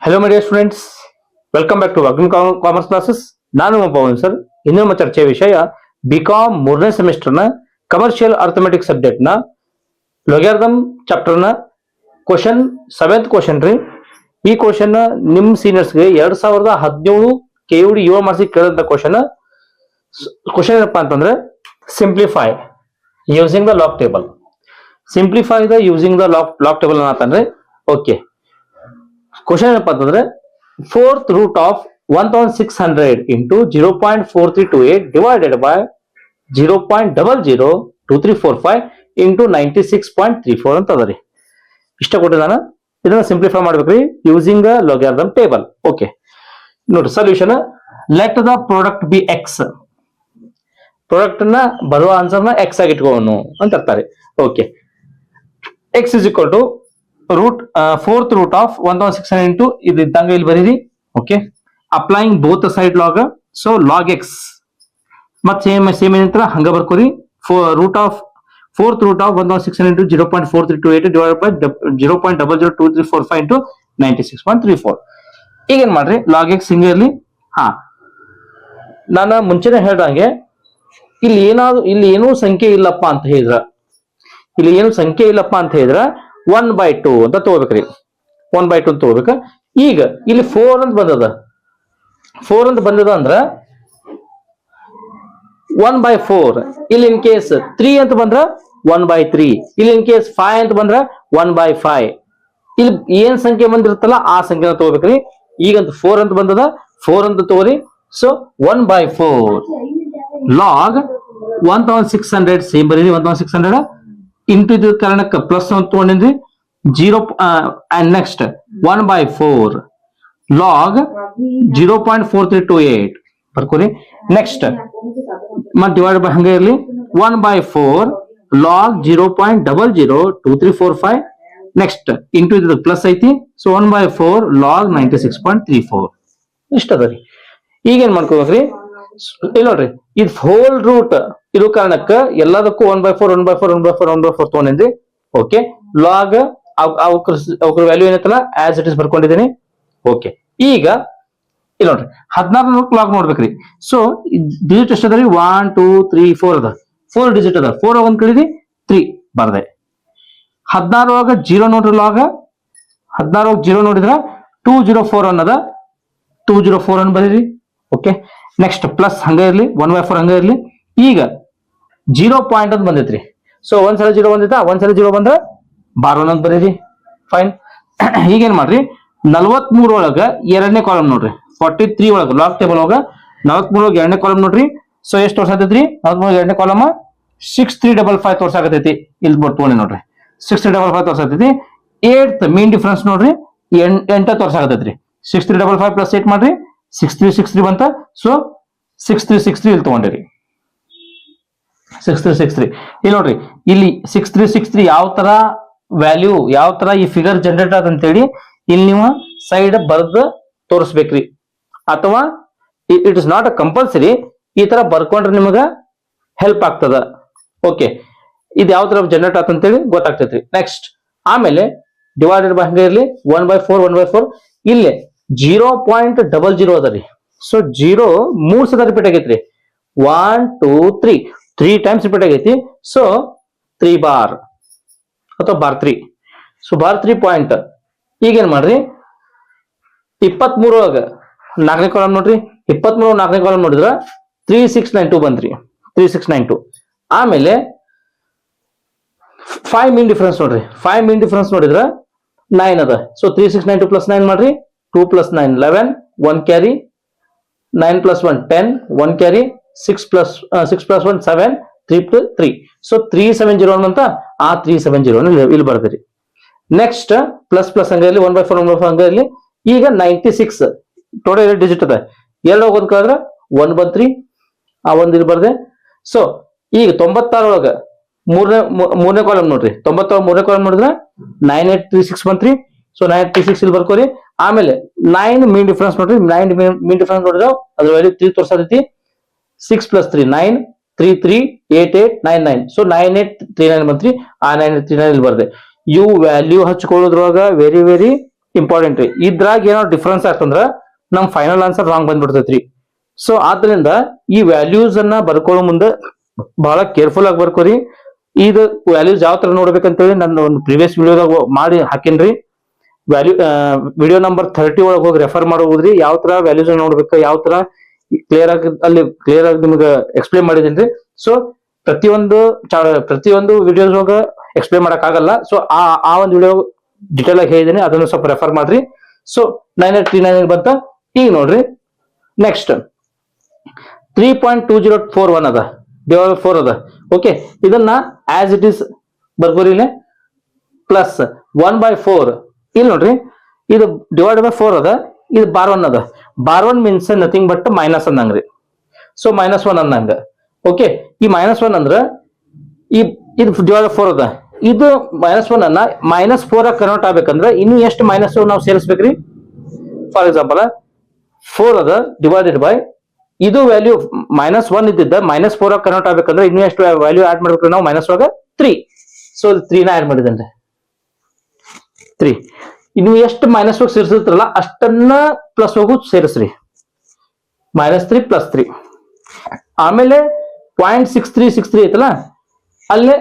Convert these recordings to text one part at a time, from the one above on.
Hello my dear students, welcome back to Agni commerce classes. ನಾನು Pavan sir. ಇಂದು ನಮ್ಮ ಚರ್ಚೆಯ ವಿಷಯ ಬಿಕಾಂ ಮೂರನೇ ಸೆಮಿಸ್ಟರ್ನ ಕಮರ್ಷಿಯಲ್ ಅರ್ಥಮೆಟಿಕ್ ಸಬ್ಜೆಕ್ಟ್ ನ ಲೊಗ್ಯಾರಿದಮ್ ಚಾಪ್ಟರ್ ನ ಕ್ವಶನ್ 7th ಕ್ವಶನ್ ರೀ. ಈ ಕ್ವಶನ್ ನಿಮ್ ಸೀನಿಯರ್ಸ್ಗೆ 2017 KUD 7 ಮಾರ್ಕ್ಸ್ ಕೇಳಿದಂತ ಕ್ವಶನ್ ಏನಪ್ಪಾ ಅಂತಂದ್ರೆ simplify using the log table. Simplify the using the log table ಅಂತಂದ್ರೆ ಓಕೆ. ಕ್ವಶನ್ ಏನಪ್ಪಾ ಅಂತಂದ್ರೆ 4th root of 1600 into 0.4328 divided by 0.002345 into 96.34 ಅಂತ ಅದರಿ. ಇಷ್ಟ ಕೊಟ್ಟಿದ್ದಾನ. ಇದನ್ನ ಸಿಂಪ್ಲಿಫೈ ಮಾಡ್ಬೇಕ್ರಿ ಯೂಸಿಂಗ್ ಲಾಗರಿಥಮ್ ಟೇಬಲ್. ಓಕೆ ನೋಡಿ solution. Let the product be x. Product ನ ಬರುವ ಆನ್ಸರ್ ನ ಎಕ್ಸ್ ಆಗಿ ಇಟ್ಕೊಳ್ಳೋಣ ಅಂತ ಇರ್ತಾರೆ. Okay, x is equal to root 4th root of 1600 into ಇದು ಇದ್ದಂಗ ಇಲ್ಲಿ ಬರೀರಿ. Okay, applying both side log. So log x ಮತ್ ಸೇಮ್ ಏನಂತ ಹಂಗ ಬರ್ಕೋರಿ. Root of 4th root of 1600 into 0.4328 divided by 0.002345 into 96.34. ಈಗ ಏನ್ ಮಾಡ್ರಿ, ಲಾಗ್ ಎಕ್ಸ್ ಹಿಂಗೆ ಇರ್ಲಿ. ಹಾ, ನಾನು ಮುಂಚೆನೆ ಹೇಳ್ದಂಗೆ ಇಲ್ಲಿ ಏನೂ ಸಂಖ್ಯೆ ಇಲ್ಲಪ್ಪ ಅಂತ ಹೇಳಿದ್ರ 1/2 ಅಂತ ತಗೋಬೇಕ್ರಿ. 1/2 ಅಂತ ತಗೋಬೇಕ. ಈಗ ಇಲ್ಲಿ 4 ಅಂತ ಬಂದದ ಅಂದ್ರ 1/4. ಇಲ್ಲಿ ಇನ್ ಕೇಸ್ 3 ಅಂತ ಬಂದ್ರ 1/3. ಇಲ್ಲಿ ಇನ್ ಕೇಸ್ 5 ಅಂತ ಬಂದ್ರ 1/5. ಇಲ್ಲಿ ಏನ್ ಸಂಖ್ಯೆ ಬಂದಿರುತ್ತಲ್ಲ ಆ ಸಂಖ್ಯೆನ ತಗೋಬೇಕ್ರಿ. ಈಗಂತ 4 ಅಂತ ಬಂದದ, 4 ಅಂತ ತಗೋರಿ. ಸೊ 1/4 ಲಾಗ್ 1600 ಸೇಮ್ ಬರೀರಿ. 1600 ಇಂಟು ಇದು ಕಾರಣಕ್ಕೆ ಪ್ಲಸ್ ಅಂತ ತಗೊಂಡಿದ್ರಿ 0 ಅಂಡ್ ನೆಕ್ಸ್ಟ್ 1/4 ಲಾಗ್ 0.4328 ಬರ್ಕೋರಿ. ನೆಕ್ಸ್ಟ್ ಮತ್ತೆ ಡಿವೈಡ್ ಬೈ ಹಂಗೆ ಇರಲಿ 1/4 ಲಾಗ್ 0.002345. ನೆಕ್ಸ್ಟ್ ಇಂಟು ಇದು ಪ್ಲಸ್ ಐತಿ. ಸೊ 1/4 ಲಾಗ್ 96.34 ಇಷ್ಟ ಅದ ರೀ. ಈಗ ಏನ್ ಮಾಡ್ಕೋಬೇಕ್ರಿ, ಇಲ್ಲ ನೋಡ್ರಿ, ಇದು ಹೋಲ್ ರೂಟ್ ಇರೋ ಕಾರಣಕ್ಕ ಎಲ್ಲದಕ್ಕೂ 1/4 ತಗೊಂಡಿದ್ರಿ. ಓಕೆ, ಲಾಗ್ ಅವ್ರ ವ್ಯಾಲ್ಯೂ ಏನೈತಲ್ಲ ಆಸ್ ಇಟ್ ಇಸ್ ಬರ್ಕೊಂಡಿದ್ದೀನಿ. ಓಕೆ, ಈಗ ಇಲ್ಲ ನೋಡ್ರಿ 16 ಲಾಗ್ ನೋಡ್ಬೇಕ್ರಿ. ಸೊ ಡಿಜಿಟ್ ಎಷ್ಟು ಅದ ರೀ? 1 2 3 4 ಅದ. 4 ಡಿಜಿಟ್ ಅದ. 4 ಒಂದ್ ಕಡಿದಿ 3 ಬರ್ದೆ. 16 0 ನೋಡ್ರಿ. ಲಾಗ 16 0 ನೋಡಿದ್ರ 204 ಅನ್ನದ. 204 ಅನ್ ಬರೀರಿ. ಓಕೆ, ನೆಕ್ಸ್ಟ್ ಪ್ಲಸ್ ಹಂಗ ಇರ್ಲಿ, 1/4 ಹಂಗ ಇರ್ಲಿ. ಈಗ 0 ಪಾಯಿಂಟ್ ಅಂತ ಬಂದೈತ್ರಿ. ಸೊ ಒಂದ್ಸಲ 0 ಬಂದೈತಾ, ಒಂದ್ಸಲ 0 ಬಂದ್ರ 12 ಅಂತ ಬರೀರಿ. ಫೈನ್. ಈಗೇನ್ ಮಾಡ್ರಿ, 43 ಒಳಗ ಎರಡನೇ ಕಾಲಮ್ ನೋಡ್ರಿ. 43 ಒಳಗ ಲಾಗ್ ಟೇಬಲ್ ಒಳಗ 43 ಒಳಗ ಎರಡನೇ ಕಾಲಮ್ ನೋಡ್ರಿ. ಸೊ ಎಷ್ಟು ತೋರ್ಸಾತೈತ್ರಿ? 43 ಎರಡನೇ ಕಾಲಮ್ 6355 ತೋರ್ಸಾಕತೈತಿ. ಇಲ್ಲಿ ತಗೊಂಡಿ ನೋಡ್ರಿ 6355 ತೋರ್ಸಾತೈತಿ. 8th ಮೀನ್ ಡಿಫರೆನ್ಸ್ ನೋಡ್ರಿ 8 ತೋರ್ಸಾಕತೈತ್ರಿ. 6355 ಪ್ಲಸ್ 8 ಮಾಡ್ರಿ 6363 ಬಂತ. ಸೊ 6363 ಇಲ್ಲಿ ತಗೊಂಡಿರಿ. 6363 ಇಲ್ಲಿ ನೋಡ್ರಿ. ಇಲ್ಲಿ 6363 ಯಾವ ತರ ವ್ಯಾಲ್ಯೂ, ಯಾವ ತರ ಈ ಫಿಗರ್ ಜನರೇಟ್ ಆದ ಅಂತೇಳಿ ಇಲ್ಲಿ ನೀವು ಸೈಡ್ ಬರ್ದು ತೋರಿಸ್ಬೇಕ್ರಿ. ಅಥವಾ it is not a compulsory. ಈ ತರ ಬರ್ಕೊಂಡ್ರೆ ನಿಮಗ ಹೆಲ್ಪ್ ಆಗ್ತದ. ಓಕೆ, ಇದು ಯಾವ ತರ ಜನರೇಟ್ ಆತ ಅಂತೇಳಿ ಗೊತ್ತಾಗ್ತೈತ್ರಿ. ನೆಕ್ಸ್ಟ್ ಆಮೇಲೆ ಡಿವೈಡೆಡ್ ಬೈ ಹಂಗೆ ಇರ್ಲಿ 1/4 ಇಲ್ಲಿ 0.00 ಅದ ರೀ. ಸೊ 0 3 ಸಲ ರಿಪೀಟ್ ಆಗೈತ್ರಿ. 1 2 3 ಟೈಮ್ಸ್ ರಿಪೀಟ್ ಆಗೈತಿ. ಸೊ 3 ಬಾರ್ ಅಥವಾ ಬಾರ್ 3. So bar 3 point. ಈಗೇನ್ ಮಾಡ್ರಿ, 23 ಒಳಗ 4ನೇ ಕಾಲಮ್ ನೋಡ್ರಿ. 23 4ನೇ ಕಾಲಮ್ ನೋಡಿದ್ರ 3692 ಬಂದ್ರಿ. 3692. ಆಮೇಲೆ 5 ಮೀನ್ ಡಿಫರೆನ್ಸ್ ನೋಡ್ರಿ. 5 ಮೀನ್ ಡಿಫರೆನ್ಸ್ ನೋಡಿದ್ರ 9 ಅದ. ಸೊ 3692 ಪ್ಲಸ್ 9 ಮಾಡ್ರಿ. 2 + 9 11, 1 ಕ್ಯಾರಿ, 9 + 1 10, 1 ಕ್ಯಾರಿ, 6 + 1 7, 3 + 3. ಸೊ 370 ಅಂತ ಆ 370 ಇಲ್ಲಿ ಬರ್ತೀರಿ. ನೆಕ್ಸ್ಟ್ ಪ್ಲಸ್ ಹಂಗ ಇರಲಿ, 1/4 ಹಂಗ ಇರಲಿ. ಈಗ 96 ಟೋಟಲ್ ಡಿಜಿಟ್ ಅದ. 2 ಹೋಗೋದ್ ಕಳೆದ್ರ 1 ಬಂತ್ರಿ. ಆ 1 ಇಲ್ಲಿ ಬರ್ದೆ. ಸೊ ಈಗ 96 ಒಳಗ ಮೂರನೇ ಕಾಲಮ್ ನೋಡ್ರಿ. 96 ಮೂರನೇ ಕಾಲಮ್ ನೋಡಿದ್ರ 9836 ಬಂತ್ರಿ. ಸೊ 9836 ಇಲ್ಲಿ ಬರ್ಕೋರಿ. ಆಮೇಲೆ 9 ಮೀನ್ ಡಿಫರೆನ್ಸ್ ನೋಡ್ರಿ. 9 ಮೀನ್ ಡಿಫರೆನ್ಸ್ ನೋಡಿದ್ರ ಅದ್ರ ವ್ಯಾಲ್ಯೂ 3 ತೋರ್ಸತೈತಿ. 6 + 3 9, 3 3 8 8 9 9. ಸೊ 9839 ಬಂತ್ರಿ. ಆ 9839 ಇಲ್ಲಿ ಬರ್ದೆ. ಇವು ವ್ಯಾಲ್ಯೂ ಹಚ್ಕೊಳ್ಳೋದ್ರೊಳಗ ವೆರಿ ಇಂಪಾರ್ಟೆಂಟ್ ರೀ. ಇದ್ರಾಗ ಏನೋ ಡಿಫ್ರೆನ್ಸ್ ಆಗ್ತಂದ್ರ ನಮ್ ಫೈನಲ್ ಆನ್ಸರ್ ರಾಂಗ್ ಬಂದ್ಬಿಡ್ತೈತ್ರಿ. ಸೊ ಆದ್ರಿಂದ ಈ ವ್ಯಾಲ್ಯೂಸ್ ಅನ್ನ ಬರ್ಕೊಳ್ಳೋ ಮುಂದೆ ಬಹಳ ಕೇರ್ಫುಲ್ ಆಗಿ ಬರ್ಕೋರಿ. ಇದು ವ್ಯಾಲ್ಯೂಸ್ ಯಾವ ತರ ನೋಡ್ಬೇಕಂತೇಳಿ ನನ್ನ ಒಂದು ಪ್ರೀವಿಯಸ್ ವಿಡಿಯೋದಾಗ ಮಾಡಿ ಹಾಕೇನ್ರಿ. ವಿಡಿಯೋ ನಂಬರ್ 30 ಒಳಗೆ ಹೋಗಿ ರೆಫರ್ ಮಾಡೋದ್ರಿ. ಯಾವ ತರ ವ್ಯಾಲ್ಯೂಸ್ ನೋಡ್ಬೇಕು, ಯಾವ ತರ ಕ್ಲಿಯರ್ ಆಗಿ ನಿಮ್ಗೆ ಎಕ್ಸ್ಪ್ಲೇನ್ ಮಾಡಿದೇನ್ರಿ. ಸೊ ಪ್ರತಿಯೊಂದು ವಿಡಿಯೋಸ್ ಒಳಗ ಎಕ್ಸ್ಪ್ಲೇನ್ ಮಾಡಕ್ ಆಗಲ್ಲ. ಸೊ ಆ ಒಂದು ವಿಡಿಯೋ ಡಿಟೇಲ್ ಆಗಿ ಹೇಳಿದ್ದೀನಿ, ಅದನ್ನು ಸ್ವಲ್ಪ ರೆಫರ್ ಮಾಡ್ರಿ. ಸೊ 9839 ಬಂತ. ಈಗ ನೋಡ್ರಿ ನೆಕ್ಸ್ಟ್ 3.2041 ಅದ, ಡಿವೈಡ್ 4 ಅದ. ಓಕೆ, ಇದನ್ನ ಆಸ್ ಇಟ್ ಈಸ್ ಬರ್ಕೋರಿ. ಪ್ಲಸ್ 1/4 ಇಲ್ಲಿ ನೋಡ್ರಿ, ಇದು ಡಿವೈಡ್ ಬೈ 4 ಅದ, ಇದು ಬಾರ್ 1 ಅದ. Bar 1 means nothing but minus ಅಂದಂಗ್ರಿ. ಸೊ -1 ಅಂದಂಗ. ಓಕೆ, ಈ -1 ಅಂದ್ರ ಇದು ಡಿವೈಡ್ 4 ಅದ, ಇದು -1 ಅನ್ನ -4 ಕನ್ವರ್ಟ್ ಆಗ್ಬೇಕಂದ್ರ ಇನ್ನು ಎಷ್ಟು ಮೈನಸ್ ನಾವು ಸೇರಿಸ್ಬೇಕ್ರಿ. ಫಾರ್ ಎಕ್ಸಾಂಪಲ್ 4 ಅದ ಡಿವೈಡೆಡ್ ಬೈ ಇದು ವ್ಯಾಲ್ಯೂ -1 ಇದ್ದಿದ್ದ -4 ಕನ್ವರ್ಟ್ ಆಗ್ಬೇಕಂದ್ರೆ ಇನ್ನು ಎಷ್ಟು ವ್ಯಾಲ್ಯೂ ಆಡ್ ಮಾಡ್ಬೇಕ್ರಿ ನಾವು ಮೈನಸ್ ಒಳಗ 3. ಸೊ 3 ನ ಆಡ್ ಮಾಡಿದೇನ್ರಿ, 3. ಇನ್ನು ಎಷ್ಟು ಮೈನಸ್ ಹೋಗಿ ಸೇರಿಸಿರ್ತಾರಲ್ಲ ಅಷ್ಟನ್ನ ಪ್ಲಸ್ ಹೋಗು ಸೇರಿಸ್ರಿ. -3 + 3. ಆಮೇಲೆ 0.6363 ಐತಲ್ಲ, ಅಲ್ಲೇ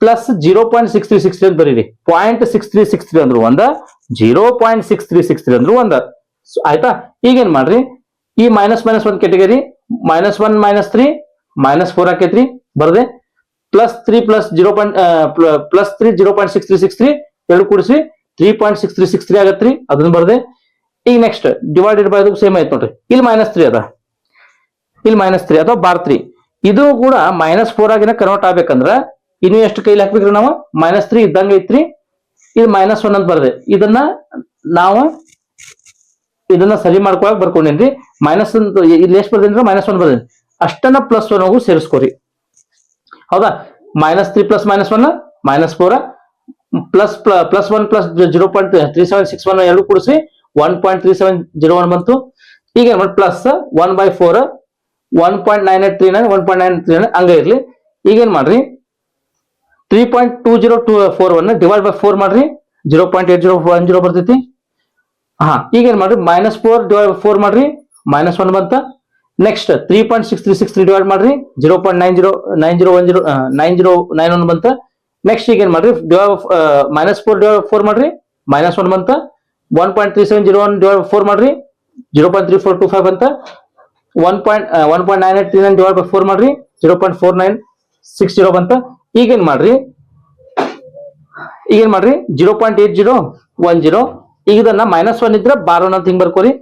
ಪ್ಲಸ್ 0.6363 ಅಂತ ಬರೀರಿ. 0.6363 ಅಂದ್ರು ಒಂದ, 0.6363 ಅಂದ್ರು ಒಂದ. ಆಯ್ತಾ? ಈಗೇನ್ ಮಾಡ್ರಿ, ಈ -1 ಕೆಟಗರಿ -1 -3 -4 ಆಕೈತ್ರಿ ಬರ್ದೆ. +3 +3 0.6363 ಎರಡು ಕೂಡಿಸಿ 3.6363 ಆಗತ್ರಿ, ಅದನ್ನ ಬರ್ದೆ. ಈಗ ನೆಕ್ಸ್ಟ್ ಡಿವೈಡೆಡ್ ಬೈ ಅದು ಸೇಮ್ ಆಯ್ತು ನೋಡ್ರಿ. ಇಲ್ಲಿ -3 ಅದ, ಇಲ್ಲಿ -3 ಅಥವಾ ಬಾರ್ 3. ಇದು ಕೂಡ -4 ಆಗಿನ ಕನ್ವರ್ಟ್ ಆಗ್ಬೇಕಂದ್ರ ಇನ್ನು ಎಷ್ಟು ಕೈಲಿ ಹಾಕ್ಬೇಕ್ರಿ ನಾವು? -3 ಇದ್ದಂಗ ಐತ್ರಿ, ಇದು -1 ಅಂತ ಬರ್ದೆ. ಇದನ್ನ ಸರಿ ಮಾಡ್ಕೊಳಕ್ ಬರ್ಕೊಂಡೇನ್ರಿ. ಮೈನಸ್ ಇಲ್ಲಿ ಎಷ್ಟು ಬರ್ದೇನ್ರಿ? -1 ಬರ್ದೇನ್ರಿ. ಅಷ್ಟನ್ನ +1 ಹೋಗು ಸೇರಿಸ್ಕೋರಿ. ಹೌದಾ? -3 + -1 -4 ಪ್ಲಸ್ 1 + 0.3761 ಎರಡು ಕೂಡಿಸಿ 1.3701 ಬಂತು. ಈಗ ಏನ್ ಮಾಡಿ ಪ್ಲಸ್ 1/4 1.9839 1.939 ಹಂಗ ಇರ್ಲಿ. ಈಗ ಏನ್ ಮಾಡ್ರಿ, 3.2041 ಡಿವೈಡ್ ಬೈ 4 ಮಾಡ್ರಿ, 0.8010 ಬರ್ತೈತಿ. ಈಗ ಏನ್ ಮಾಡ್ರಿ, -4 ಡಿವೈಡ್ ಬೈ 4 ಮಾಡ್ರಿ, -1 ಬಂತ. ನೆಕ್ಸ್ಟ್ 3.6363 ಡಿವೈಡ್ ಮಾಡ್ರಿ, 0.9091 ಬಂತ. ನೆಕ್ಸ್ಟ್ ಈಗ ಏನ್ ಮಾಡ್ರಿ, -4 ಡಿವೈಡ್ 4 ಮಾಡ್ರಿ, -1 ಬಂತ. 1.3701 ಡಿವೈಡ್ 4 ಮಾಡ್ರಿ, 0.3425 ಬಂತ. 1.9839 ಡಿವೈಡ್ ಬೈ 4 ಮಾಡ್ರಿ, 0.4960 ಬಂತ. ಈಗೇನ್ ಮಾಡ್ರಿ 0.8010. ಈಗ ಇದನ್ನ -1 ಇದ್ರೆ ಬಾರ್ 1 ಅಂತ ಹಿಂಗ್ ಬರ್ಕೋರಿ.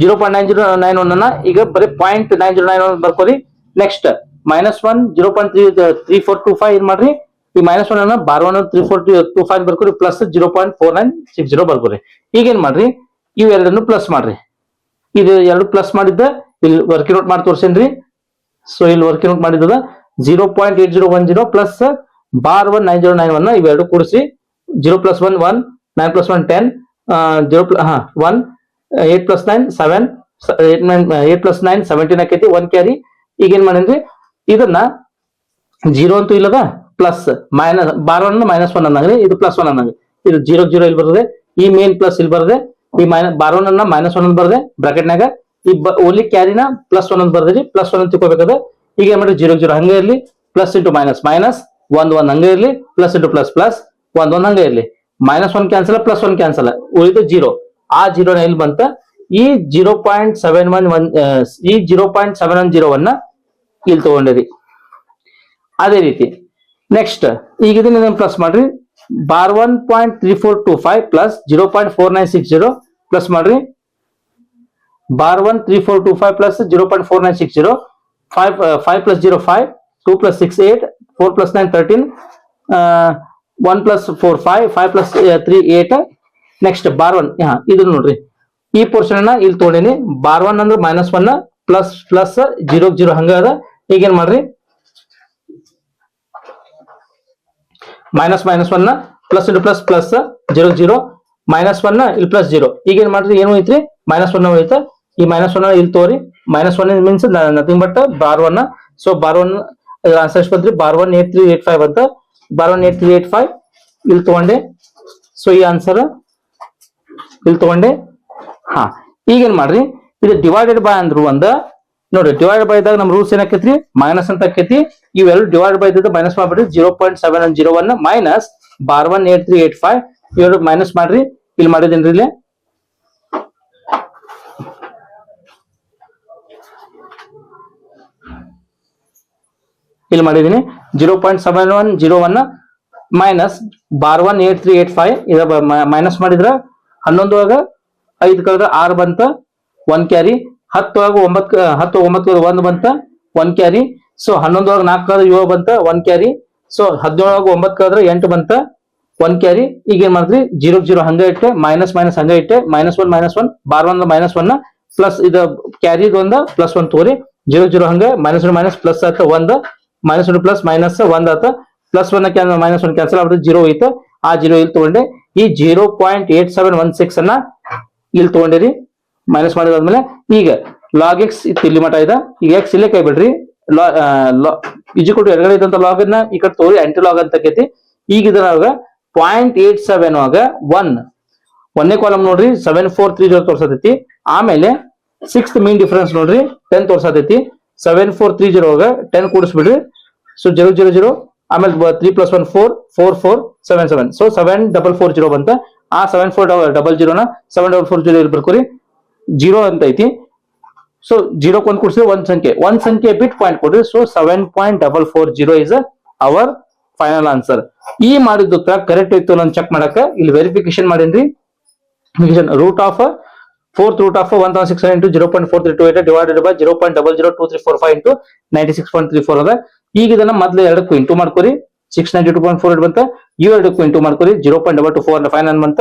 0.9091 ಅನ್ನ ಈಗ ಬರೀ 0.9091 ಬರ್ಕೋರಿ. ನೆಕ್ಸ್ಟ್ -1 0.3425 ಏನ್ ಮಾಡ್ರಿ, ಈ -1 ಅನ್ನ ಬಾರ್ 1 3425 ಬರ್ಕೋರಿ, ಪ್ಲಸ್ 0.4960 ಬರ್ಕೋರಿ. ಈಗ ಏನ್ ಮಾಡ್ರಿ, ಇವೆರಡನ್ನು ಪ್ಲಸ್ ಮಾಡ್ರಿ. ಇದು ಎರಡು ಪ್ಲಸ್ ಮಾಡಿದ್ದ ಇಲ್ಲಿ ವರ್ಕಿಂಗ್ ಔಟ್ ಮಾಡಿ ತೋರ್ಸೇನ್ರಿ. ಸೊ ಇಲ್ಲಿ ವರ್ಕಿಂಗ್ ಔಟ್ ಮಾಡಿದ್ದದ 0.8010 ಪ್ಲಸ್ ಬಾರ್ 1 9091 ಇವೆರಡು ಕೂಡಿಸಿ 0 + 1 1 9 + 1 10 1 8 + 9 7 8 + 9 17 ಆಕೈತಿ. 1 ಕ್ಯಾರಿ. ಈಗ ಏನ್ ಮಾಡೇನ್ರಿ, ಇದನ್ನ 0 ಅಂತೂ ಇಲ್ಲದ ಪ್ಲಸ್ ಬಾರ್ 1 -1 ಅನ್ನಂಗ್ರಿ, ಇದು +1 ಅನ್ನಂಗ್ರಿ. ಇದು 0 0 ಇಲ್ಲಿ ಬರ್ತದೆ, ಈ ಮೇನ್ ಪ್ಲಸ್ ಇಲ್ಲಿ ಬರ್ತದೆ. ಈ ಬಾರ್ 1 ಅನ್ನ -1 ಅಂತ ಬರ್ದೆ ಬ್ರಾಕೆಟ್ನಾಗ, ಈ ಓನ್ಲಿ ಕ್ಯಾರಿನ +1 ಅಂತ ಬರ್ದ್ರಿ, +1 ಅಂತ ತಿಳ್ಕೊಬೇಕದ. ಈಗ ಏನ್ ಮಾಡಿ 0 0 ಹಂಗ ಇರ್ಲಿ, ಪ್ಲಸ್ ಇಂಟು ಮೈನಸ್ ಮೈನಸ್, 1 1 ಹಂಗ ಇರ್ಲಿ, ಪ್ಲಸ್ ಇಂಟು ಪ್ಲಸ್ ಪ್ಲಸ್, 1 1 ಹಂಗ ಇರ್ಲಿ. -1 ಕ್ಯಾನ್ಸಲ್, +1 ಕ್ಯಾನ್ಸಲ್, ಉಳಿದು 0. ಆ 0 ನ ಇಲ್ಲಿ ಬಂತ. ಈ 0.710 ಇಲ್ಲಿ ತಗೊಂಡಿರಿ. ಅದೇ ರೀತಿ ನೆಕ್ಸ್ಟ್ ಈಗ ಇದನ್ನ ಪ್ಲಸ್ ಮಾಡ್ರಿ, ಬಾರ್ 1.3425 ಪ್ಲಸ್ 0.4960 ಪ್ಲಸ್ ಮಾಡ್ರಿ, ಬಾರ್ 1 3425 ಪ್ಲಸ್ 0.4960, 5 + 0 5, 2 + 6 8, 4 + 9 13, 1 + 4 5, 5 + 3 8. ನೆಕ್ಸ್ಟ್ ಬಾರ್ 1 ಇದು ನೋಡ್ರಿ, ಈ ಪೋರ್ಷನ್ ಅನ್ನ ಇಲ್ಲಿ ತಗೊಂಡಿನಿ. ಬಾರ್ 1 ಅಂದ್ರೆ -1 ಪ್ಲಸ್ ಪ್ಲಸ್ 0 0 ಹಂಗ ಅದ. ಈಗ ಏನ್ ಮಾಡ್ರಿ, -1 ಪ್ಲಸ್ ಇಂಟು ಪ್ಲಸ್ ಪ್ಲಸ್ 0 0 -1 ಇಲ್ಲಿ ಪ್ಲಸ್ 0. ಈಗ ಏನ್ ಮಾಡ್ರಿ, ಏನು ಐತ್ರಿ, -1 ಐತ. ಈ -1 ಇಲ್ಲಿ ತೋರಿ. -1 means nothing but bar 1. So bar 1 answer ಎಷ್ಟು ಬಂದ್ರಿ, ಬಾರ್ 1 8385 ಅಂತ. ಬಾರ್ 1 8385 ಇಲ್ಲಿ ತಗೊಂಡೆ. ಸೊ ಈ ಆನ್ಸರ್ ಇಲ್ಲಿ ತಗೊಂಡೆ. ಹಾ, ಈಗೇನ್ ಮಾಡ್ರಿ, ಇದು ಡಿವೈಡೆಡ್ ಬೈ ಅಂದ್ರು ನೋಡ್ರಿ, ಡಿವೈಡೆಡ್ ಬೈ ಇದ್ದಾಗ ನಮ್ ರೂಲ್ಸ್ ಏನಾಕೈತ್ರಿ, ಮೈನಸ್ ಅಂತ ಆಕೈತಿ. ಇವೆಲ್ಲ ಡಿವೈಡ್ ಬೈ ಇದ್ದ ಮೈನಸ್ ಮಾಡ್ಬಿಡ್ರಿ. 0.7101 ಮೈನಸ್ 12,18385 ಇವೆರಡು ಮೈನಸ್ ಮಾಡ್ರಿ. ಇಲ್ಲಿ ಮಾಡಿದೇನ್ರಿ, ಇಲ್ಲಿ ಮಾಡಿದೀನಿ. 0.7101 ಮೈನಸ್ 12,18385 ಇದ ಮೈನಸ್ ಮಾಡಿದ್ರ 11 ಒಳಗ 5 ಕಳೆದ್ರ 6 ಬಂತ, 1 ಕ್ಯಾರಿ. 10 ಒಳಗ 9 1 ಬಂತ, 1 ಕ್ಯಾರಿ. ಸೊ 11 ಒಳಗ 4 ಕಳೆದ್ರ 7 ಬಂತ, 1 ಕ್ಯಾರಿ. ಸೊ 17 ಒಳಗ 9 ಕಳೆದ್ರ 8 ಬಂತ, 1 ಕ್ಯಾರಿ. ಈಗ ಏನ್ ಮಾಡಿದ್ರಿ, 0 ಹಂಗ ಇಟ್ಟೆ, ಮೈನಸ್ ಹಂಗ ಇಟ್ಟೆ, -1 12 -1 ಪ್ಲಸ್ ಇದು ಕ್ಯಾರಿ ಒಂದ +1 ತಗೋರಿ. 0 ಹಂಗ -1 ಪ್ಲಸ್ ಆತ 1, -1 ಪ್ಲಸ್ ಮೈನಸ್ 1 ಆತ, +1 -1 ಕ್ಯಾನ್ಸಲ್ ಆಗ್ಬಿಟ್ಟು 0 ಐತ. ಆ 0 ಇಲ್ಲಿ ತಗೊಂಡೆ. ಈ 0.8716 ಅನ್ನ ಇಲ್ಲಿ ತಗೊಂಡಿರಿ, ಮೈನಸ್ ಮಾಡಿದಾದ್ಮೇಲೆ ಈಗ ಲಾಗ್ ಎಕ್ಸ್ ಇಲ್ಲಿ ಮಟ ಇದೆ. ಈಗ ಎಕ್ಸ್ ಇಲ್ಲೇ ಕೈ ಬಿಡ್ರಿ. ಎಡಗಡೆ ಇದ್ದಂತ ಲಾಗ್ ಅನ್ನ ಈ ಕಡೆ ತೋರಿ, ಆಂಟಿ ಲಾಗ್ ಅಂತ ಆಕೈತಿ. ಈಗ ಇದ್ರಾಗ 0.87 ಆಗ 1ನೇ ಕಾಲಮ್ ನೋಡ್ರಿ 7430 ತೋರ್ಸತೈತಿ. ಆಮೇಲೆ 6th ಮೀನ್ ಡಿಫರೆನ್ಸ್ ನೋಡ್ರಿ 10 ತೋರ್ಸತೈತಿ. 7430 ಒಳಗ 10 ಕೂಡಿಸ್ಬಿಡ್ರಿ. ಸೊ 000, ಆಮೇಲೆ 3 + 1 4 4477. ಸೊ 7440 ಬಂತ. ಆ 7400 ನ 7440 ಇಲ್ಲಿ ಬರ್ಕೋರಿ. 0 ಅಂತ ಐತಿ. ಸೊ 0 1 ಕೂಡಿಸಿದ್ರೆ ಒಂದ್ ಸಂಖ್ಯೆ ಬಿಟ್ ಪಾಯಿಂಟ್ ಕೊಡ್ರಿ. So 7.440 is our final answer. ಈ ಮಾಡಿದ ಉತ್ತರ ಕರೆಕ್ಟ್ ಇತ್ತು ನಾನು ಚೆಕ್ ಮಾಡಕ ಇಲ್ಲಿ ವೆರಿಫಿಕೇಶನ್ ಮಾಡೇನ್ರಿ. Root of 4th root of 1600 into 0.4328 divided by 0.002345 into 96.34 ಅದ. ಈಗ ಇದನ್ನ ಮೊದಲು ಎರಡಕ್ಕೂ ಇಂಟು ಮಾಡ್ಕೊರಿ. 692.48 ಬಂತ. ಇವು ಎರಡಕ್ಕೂ ಇಂಟು ಮಾಡ್ಕೊರಿ. 0.224 ಬಂತ.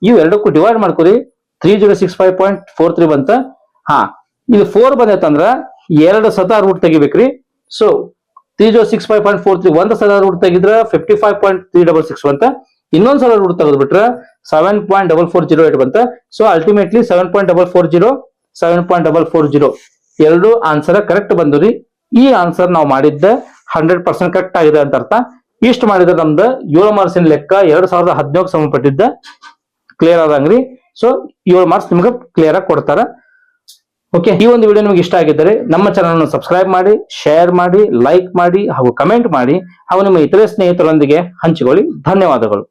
ಇವು ಎರಡಕ್ಕೂ ಡಿವೈಡ್ ಮಾಡ್ಕೊರಿ. 3065.43 ಬಂತ. ಹಾ, ಇದು 4 ಬಂದೈತಂದ್ರ ಎರಡು ಸತ ರೂಟ್ ತೆಗಿಬೇಕ್ರಿ. ಸೊ 3065.43 ಒಂದ್ ಸಲ ರೂಟ್ ತೆಗಿದ್ರ 55.366 ಬಂತ. ಇನ್ನೊಂದ್ ಸಲ ರೂಟ್ ತೆಗೆದ್ಬಿಟ್ರ 7.4408 ಬಂತ. ಸೊ ಅಲ್ಟಿಮೇಟ್ಲಿ 7.440 7.440 ಎರಡು ಆನ್ಸರ್ ಕರೆಕ್ಟ್ ಬಂದ್ರಿ. ಈ ಆನ್ಸರ್ ನಾವು ಮಾಡಿದ್ದ 100% ಕರೆಕ್ಟ್ ಆಗಿದೆ ಅಂತ ಅರ್ಥ. ಇಷ್ಟು ಮಾಡಿದ್ರೆ ನಮ್ದು 7 ಮಾರ್ಕ್ಸಿನ ಲೆಕ್ಕ 2017 ಸಂಬಂಧಪಟ್ಟಿದ್ದ ಕ್ಲಿಯರ್ ಆದಂಗ್ರಿ. ಸೊ 7 ಮಾರ್ಕ್ಸ್ ನಿಮ್ಗೆ ಕ್ಲಿಯರ್ ಆಗಿ ಕೊಡ್ತಾರ. ಓಕೆ, ಈ ಒಂದು ವಿಡಿಯೋ ನಿಮ್ಗೆ ಇಷ್ಟ ಆಗಿದ್ದರೆ ನಮ್ಮ ಚಾನಲ್ ಅನ್ನು ಸಬ್ಸ್ಕ್ರೈಬ್ ಮಾಡಿ, ಶೇರ್ ಮಾಡಿ, ಲೈಕ್ ಮಾಡಿ ಹಾಗೂ ಕಮೆಂಟ್ ಮಾಡಿ ಹಾಗೂ ನಿಮ್ಮ ಇತರೆ ಸ್ನೇಹಿತರೊಂದಿಗೆ ಹಂಚಿಕೊಳ್ಳಿ. ಧನ್ಯವಾದಗಳು.